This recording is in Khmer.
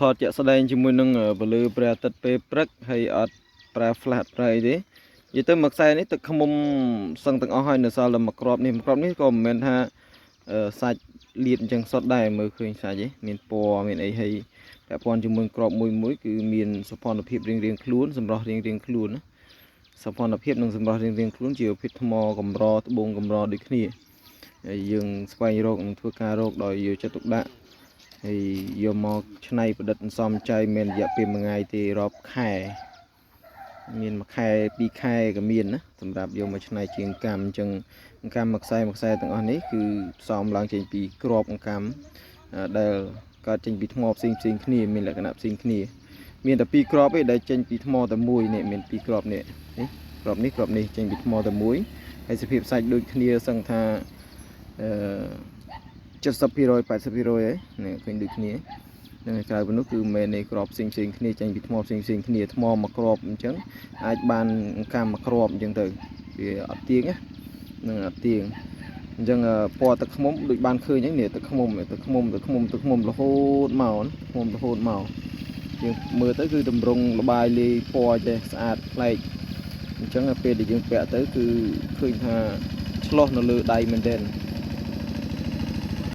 ថតជាក់ស្ដែងជាមួយនឹងពលឺព្រះអាទិត្យពេលព្រឹកហើយអត់ប្រើ flash ប្រើអីទេនិយាយទៅមួយខ្សែនេះទឹកឃ្មុំសឹងទាំងអស់ហើយនៅសល់តែមួយគ្រាប់នេះក៏មិនមែនថាសាច់លាតអញ្ចឹងសុទ្ធដែរមើលឃើញសាច់ឯងមានពណ៌មានអីហើយពាក់ព័ន្ធជាមួយគ្រាប់មួយគឺមានសោភ័ណភាពរៀងៗខ្លួនសម្រស់រៀងៗខ្លួនណាសោភ័ណភាពនិងសម្រស់រៀងៗខ្លួនជាប្រភេទថ្មកម្រត្បូងកម្រដូចគ្នាហើយយើងស្វែងរកនិងធ្វើការរកដោយយកចិត្តទុកដាក់ហើយយកមកច្នៃប្រឌិតអន្សំចៃមានរយៈពេលមួយថ្ងៃទេរាប់ខែមានមួយខែពីរខែក៏មានណាសម្រាប់យកមកច្នៃជាងកម្មអញ្ចឹងកម្មមួយខ្សែទាំងអស់នេះគឺផ្សំឡើងចេញពីគ្រាប់កម្មដែលកើតចេញពីថ្មផ្សេងគ្នាមានលក្ខណៈផ្សេងគ្នាមានតែពីរគ្រាប់ឯងដែលចេញពីថ្មតែមួយនេះមានពីរគ្រាប់នេះគ្រាប់នេះចេញពីថ្មតែមួយហើយសភាពសាច់ដូចគ្នាសឹងថា70% 80% ហើយនេះឃើញដូចគ្នានឹងក្រៅពីនោះគឺមែននៃក្របផ្សេងគ្នាចេញពីថ្មផ្សេងគ្នាថ្មមួយក្របអញ្ចឹងអាចបានកម្មមួយក្របអញ្ចឹងទៅវាអត់ទៀងណានឹងអត់ទៀងអញ្ចឹងពណ៌ទឹកឃ្មុំដូចបានឃើញអញ្ចឹងនេះទឹកឃ្មុំរហូតមកយើងមើលទៅគឺតម្រង់លបាយលាយពណ៌ចេះស្អាតប្លែកអញ្ចឹងពេលដែលយើងពាក់ទៅគឺឃើញថាឆ្លោះនៅលើដៃមែនទែន